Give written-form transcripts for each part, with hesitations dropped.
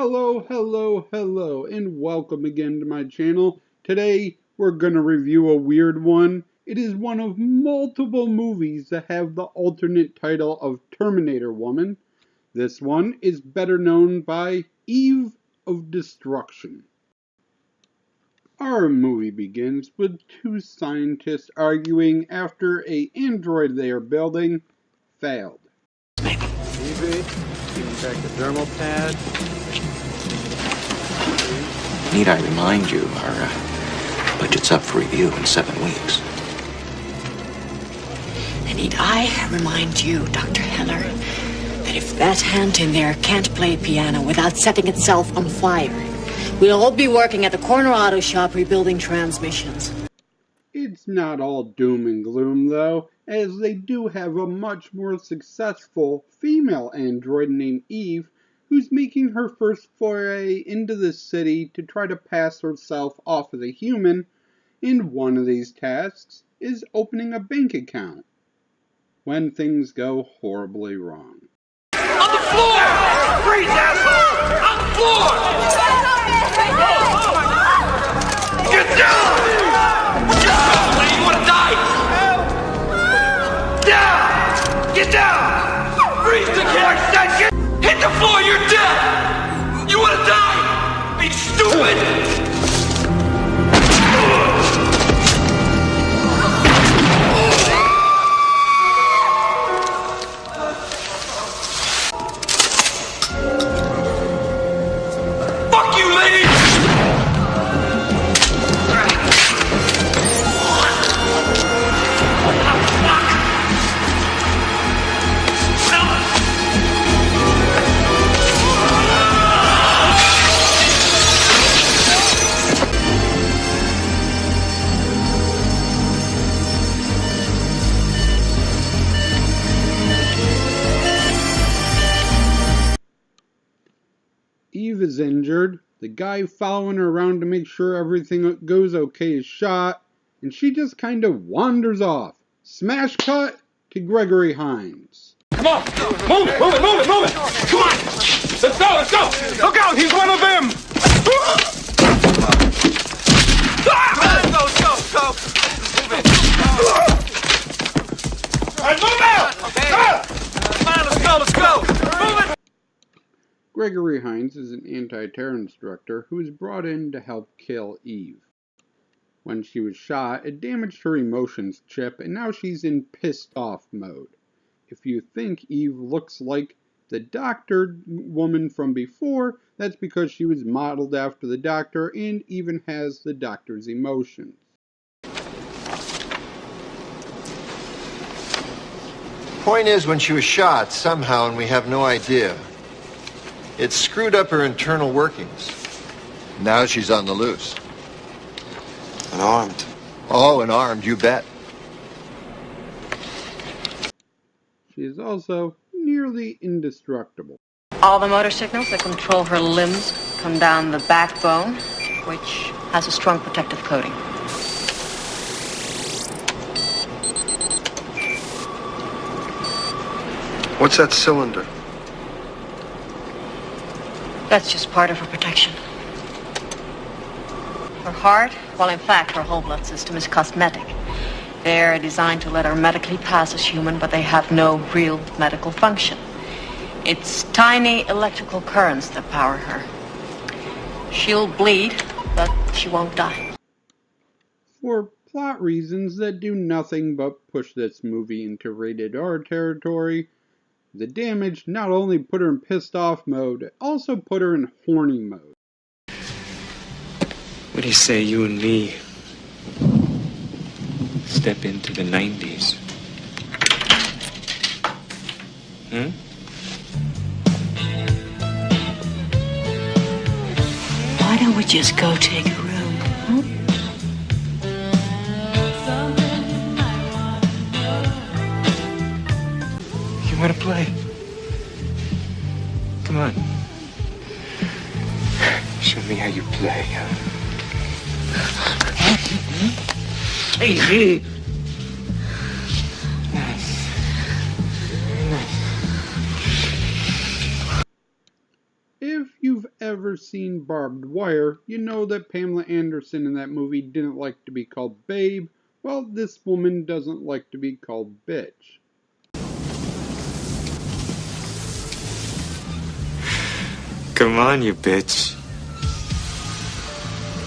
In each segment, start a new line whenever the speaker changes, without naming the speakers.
Hello, and welcome again to my channel. Today, we're gonna review a weird one. It is one of multiple movies that have the alternate title of Terminator Woman. This one is better known by Eve of Destruction. Our movie begins with two scientists arguing after an android they are building failed.
Evie, giving back the dermal pad.
Need I remind you, our budget's up for review in 7 weeks.
And need I remind you, Dr. Heller, that if that hand in there can't play piano without setting itself on fire, we'll all be working at the corner auto shop rebuilding transmissions.
It's not all doom and gloom, though, as they do have a much more successful female android named Eve, who's making her first foray into the city to try to pass herself off as a human, and one of these tasks is opening a bank account, when things go horribly wrong.
On the floor! Freeze, asshole! On the floor! Get down! Lady, you wanna die? Down! Get down! Freeze the car, get... Hit the floor, you're dead! You wanna die? Are you stupid? Fuck you, lady!
Eve is injured, the guy following her around to make sure everything goes okay is shot, and she just kind of wanders off. Smash cut to Gregory Hines.
Come on! Move it! Come on! Let's go! Look out! He's one of them! Go! Move it! All right, move out! Okay. Come on, let's go! Move it!
Gregory Hines is an anti-terror instructor who was brought in to help kill Eve. When she was shot, it damaged her emotions chip, and now she's in pissed off mode. If you think Eve looks like the Doctor woman from before, that's because she was modeled after the Doctor and even has the Doctor's emotions.
Point is, when she was shot, somehow, and we have no idea, it screwed up her internal workings. Now she's on the loose.
Unarmed.
Oh, and armed, you bet.
She is also nearly indestructible.
All the motor signals that control her limbs come down the backbone, which has a strong protective coating.
What's that cylinder?
That's just part of her protection. Her heart, well, in fact, her whole blood system is cosmetic. They're designed to let her medically pass as human, but they have no real medical function. It's tiny electrical currents that power her. She'll bleed, but she won't die.
For plot reasons that do nothing but push this movie into rated R territory, the damage not only put her in pissed off mode, it also put her in horny mode.
What do you say, you and me step into the 90s?
Why don't we just go take a room, huh?
You want to play? Come on. Show me how you play. Hey. Nice. Very nice.
If you've ever seen Barbed Wire, you know that Pamela Anderson in that movie didn't like to be called babe. Well, this woman doesn't like to be called bitch.
Come on, you bitch.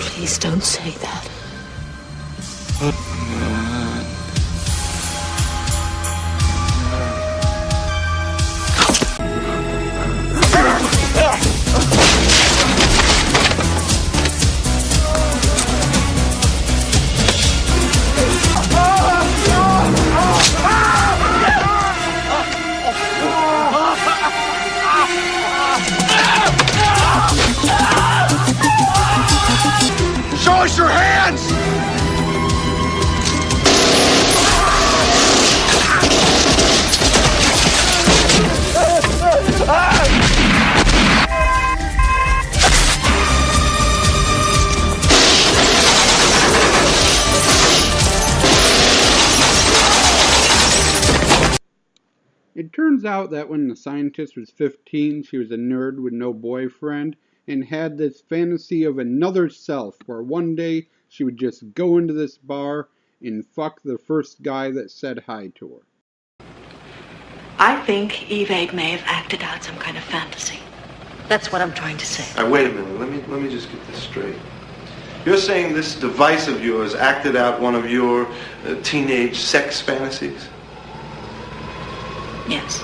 Please don't say that.
Show us your hands!
It turns out that when the scientist was 15, she was a nerd with no boyfriend and had this fantasy of another self where one day she would just go into this bar and fuck the first guy that said hi to her.
I think Eve may have acted out some kind of fantasy. That's what I'm trying to say.
Wait a minute. Let me just get this straight. You're saying this device of yours acted out one of your teenage sex fantasies?
Yes.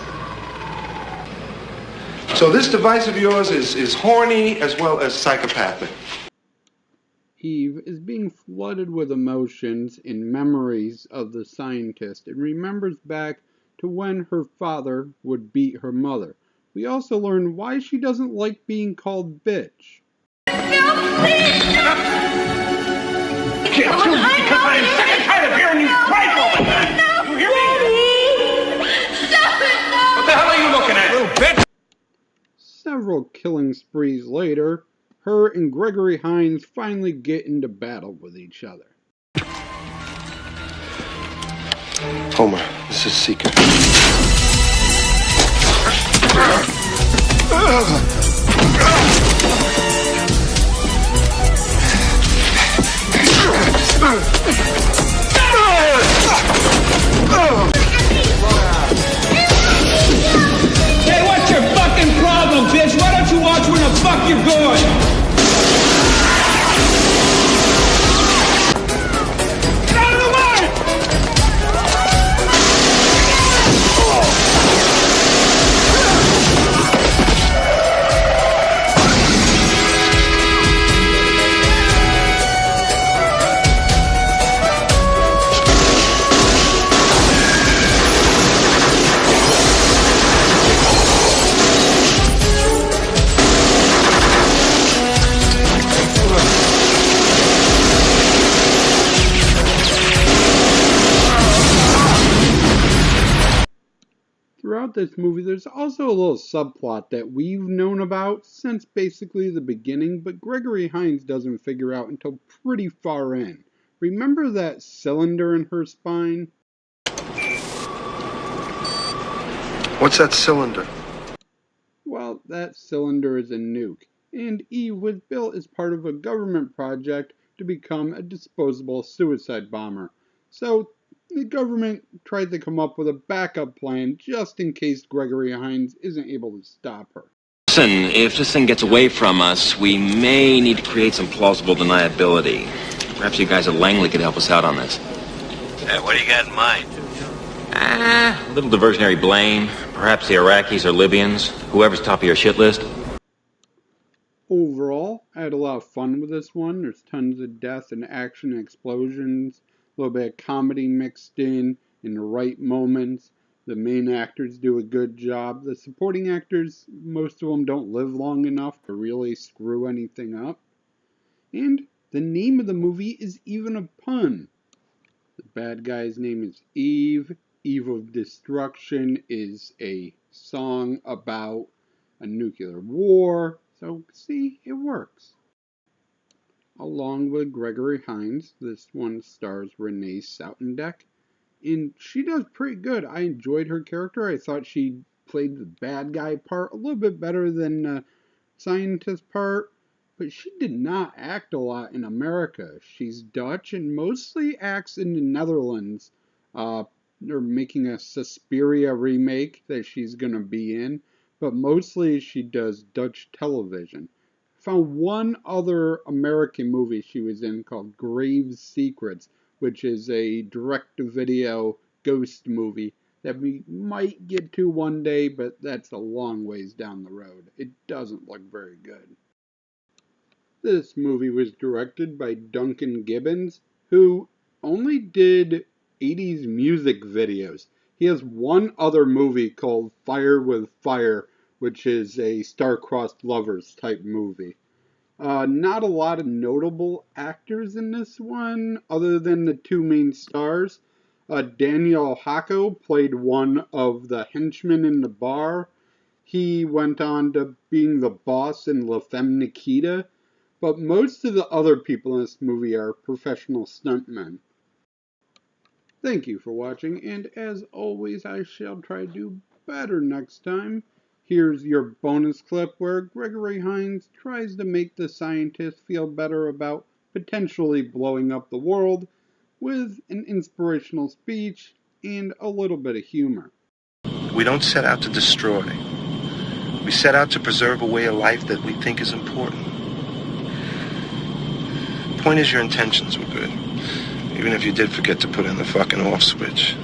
So this device of yours is horny as well as psychopathic.
Eve is being flooded with emotions and memories of the scientist and remembers back to when her father would beat her mother. We also learn why she doesn't like being called bitch.
Because I am sick and tired of hearing you cry all the time! You hear me? What the hell are you looking at, little bitch?
Several killing sprees later, her and Gregory Hines finally get into battle with each other.
Homer, this is Seeker.
Hey, what's your fucking problem, bitch? Why don't you watch where the fuck you're going? Get out of the way!
Throughout this movie, there's also a little subplot that we've known about since basically the beginning, but Gregory Hines doesn't figure out until pretty far in. Remember that cylinder in her spine?
What's that cylinder?
Well, that cylinder is a nuke, and Eve was built as part of a government project to become a disposable suicide bomber. So, the government tried to come up with a backup plan just in case Gregory Hines isn't able to stop her.
Listen, if this thing gets away from us, we may need to create some plausible deniability. Perhaps you guys at Langley could help us out on this.
What do you got in mind?
A little diversionary blame. Perhaps the Iraqis or Libyans. Whoever's top of your shit list.
Overall, I had a lot of fun with this one. There's tons of death and action and explosions. A little bit of comedy mixed in the right moments. The main actors do a good job. The supporting actors, most of them don't live long enough to really screw anything up. And the name of the movie is even a pun. The bad guy's name is Eve. Eve of Destruction is a song about a nuclear war. So, see, it works. Along with Gregory Hines, this one stars Renée Soutendijk, and she does pretty good. I enjoyed her character. I thought she played the bad guy part a little bit better than scientist part, but she did not act a lot in America. She's Dutch and mostly acts in the Netherlands. They're making a Suspiria remake that she's going to be in, but mostly she does Dutch television. Found one other American movie she was in called Grave Secrets, which is a direct-to-video ghost movie that we might get to one day, but that's a long ways down the road. It doesn't look very good. This movie was directed by Duncan Gibbons, who only did 80s music videos. He has one other movie called Fire with Fire, which is a star-crossed lovers type movie. Not a lot of notable actors in this one, other than the two main stars. Daniel Hako played one of the henchmen in the bar. He went on to being the boss in La Femme Nikita, but most of the other people in this movie are professional stuntmen. Thank you for watching, and as always, I shall try to do better next time. Here's your bonus clip where Gregory Hines tries to make the scientist feel better about potentially blowing up the world with an inspirational speech and a little bit of humor.
We don't set out to destroy. We set out to preserve a way of life that we think is important. Point is, your intentions were good, even if you did forget to put in the fucking off switch.